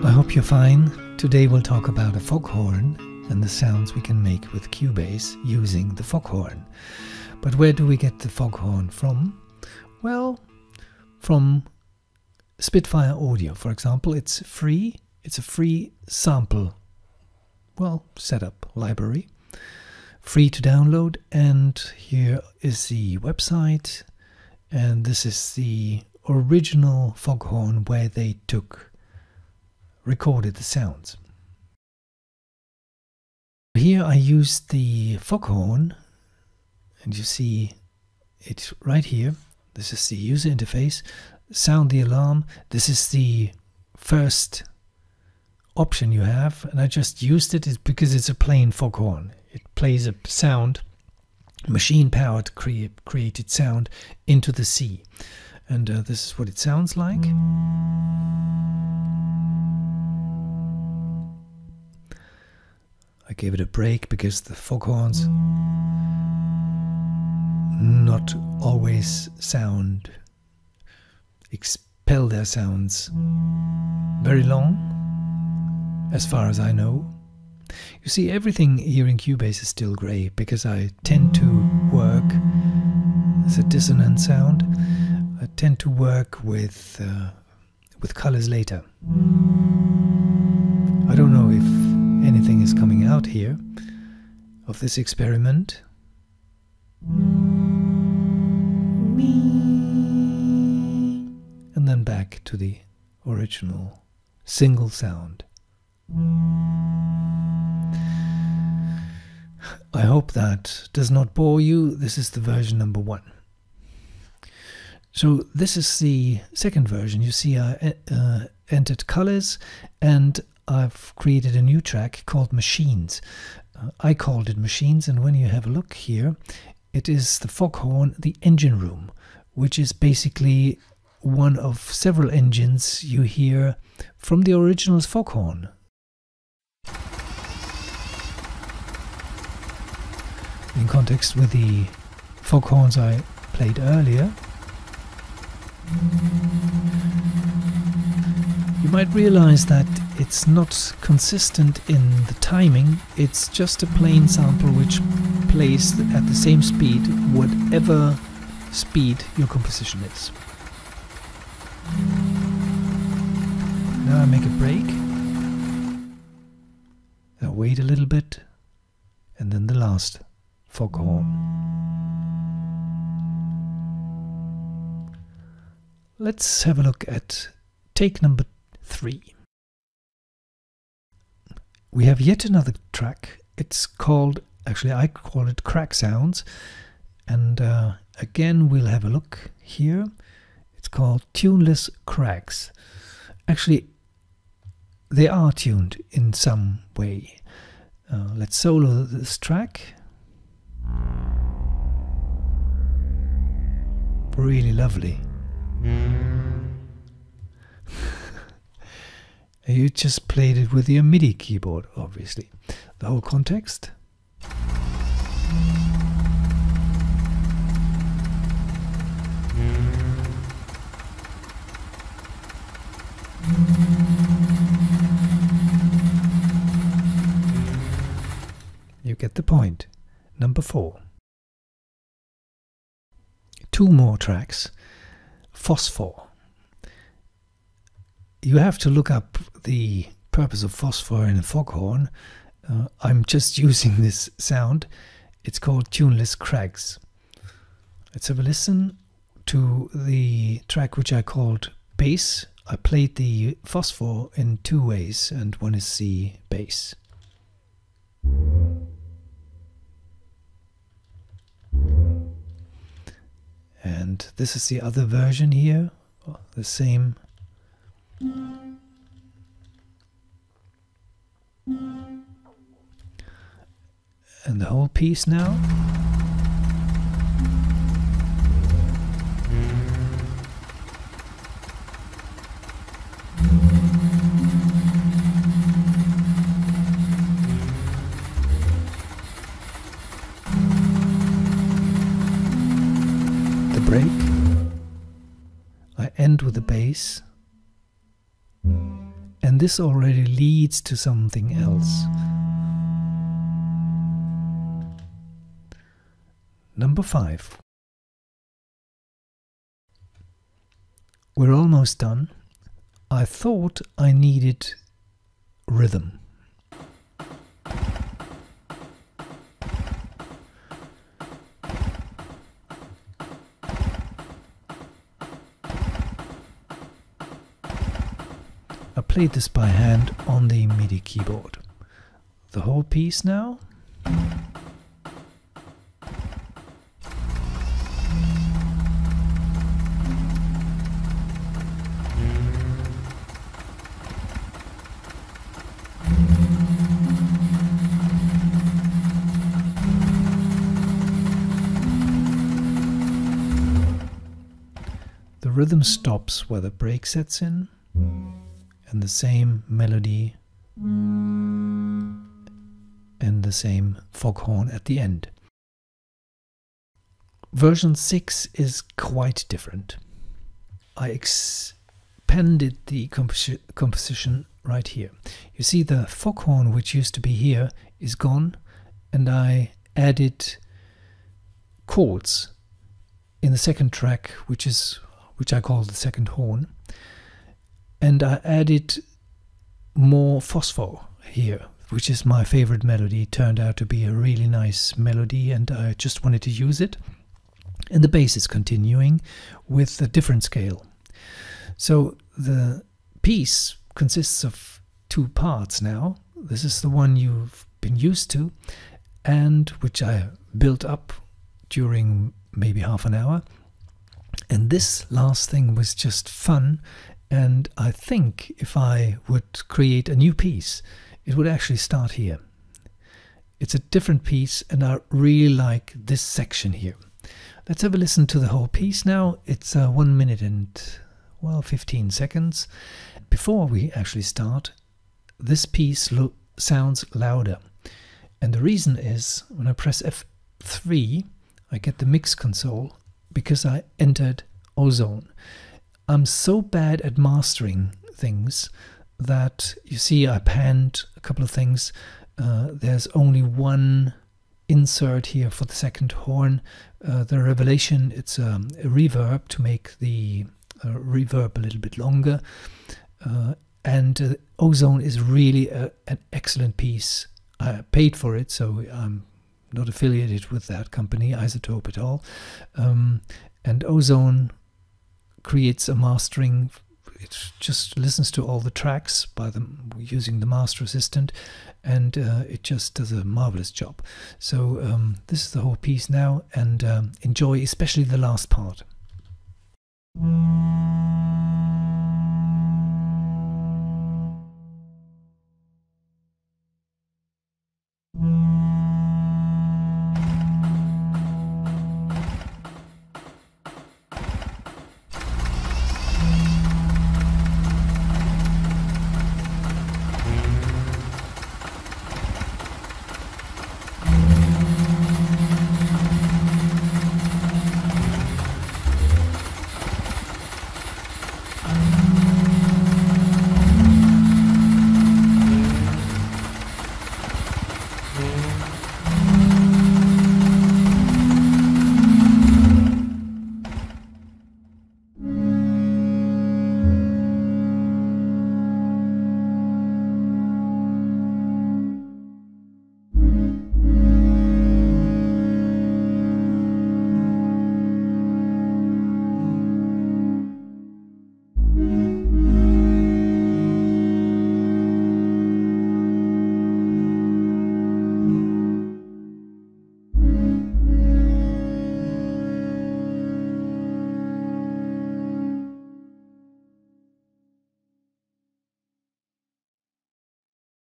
I hope you're fine. Today we'll talk about a foghorn and the sounds we can make with Cubase using the foghorn. But where do we get the foghorn from? Well, from Spitfire Audio, for example. It's free. It's a free sample, setup library. Free to download, and here is the website, and this is the original foghorn where they recorded the sounds. Here I used the foghorn, and you see it right here. This is the user interface. Sound the alarm. This is the first option you have, and I just used it because it's a plain foghorn. It plays a sound, machine-powered created sound into the sea, and this is what it sounds like. I gave it a break because the foghorns not always expel their sounds very long, as far as I know. You see, everything here in Cubase is still grey because I tend to work as a dissonant sound. I tend to work with colors later. I don't know if anything is coming out here of this experiment. And then back to the original single sound. I hope that does not bore you. This is the version number 1. So this is the second version. You see I entered colors, and I've created a new track called Machines. I called it Machines, and when you have a look here, it is the foghorn, the engine room, which is basically one of several engines you hear from the original foghorn. In context with the foghorns I played earlier, you might realize that it's not consistent in the timing. It's just a plain sample which plays at the same speed, whatever speed your composition is. Now I make a break. I wait a little bit, and then the last foghorn. Let's have a look at take number 3. We have yet another track. It's called, actually I call it Crack Sounds, and again we'll have a look here. It's called Tuneless Cracks. Actually, they are tuned in some way. Let's solo this track. Really lovely. You just played it with your MIDI keyboard, obviously. The whole context. You get the point. Number 4. 2 more tracks. Phosphor. You have to look up the purpose of phosphor in a foghorn. I'm just using this sound. It's called Tuneless Cracks. Let's have a listen to the track which I called Bass. I played the phosphor in 2 ways, and one is the bass. And this is the other version here, the same. And the whole piece now. The break. I end with the bass. And this already leads to something else. Number 5. We're almost done. I thought I needed rhythm. I played this by hand on the MIDI keyboard. The whole piece now. The rhythm stops where the break sets in, and the same melody and the same foghorn at the end. Version 6 is quite different. I expanded the composition right here. You see the foghorn, which used to be here, is gone, and I added chords in the second track, which I call the second horn. And I added more phosphor here, which is my favorite melody. It turned out to be a really nice melody, and I just wanted to use it. And the bass is continuing with a different scale. So the piece consists of 2 parts now. This is the one you've been used to, and which I built up during maybe half an hour. And this last thing was just fun. And I think if I would create a new piece, it would actually start here. It's a different piece, and I really like this section here. Let's have a listen to the whole piece now. It's 1 minute and, well, 15 seconds. Before we actually start, this piece sounds louder. And the reason is, when I press F3, I get the mix console because I entered Ozone. I'm so bad at mastering things that, you see, I panned a couple of things. There's only one insert here for the second horn. The Revelation, it's a reverb to make the reverb a little bit longer. And Ozone is really an excellent piece. I paid for it, so I'm not affiliated with that company, Isotope at all. And Ozone creates a mastering. It just listens to all the tracks by them using the master assistant, and it just does a marvelous job. So this is the whole piece now, and enjoy especially the last part.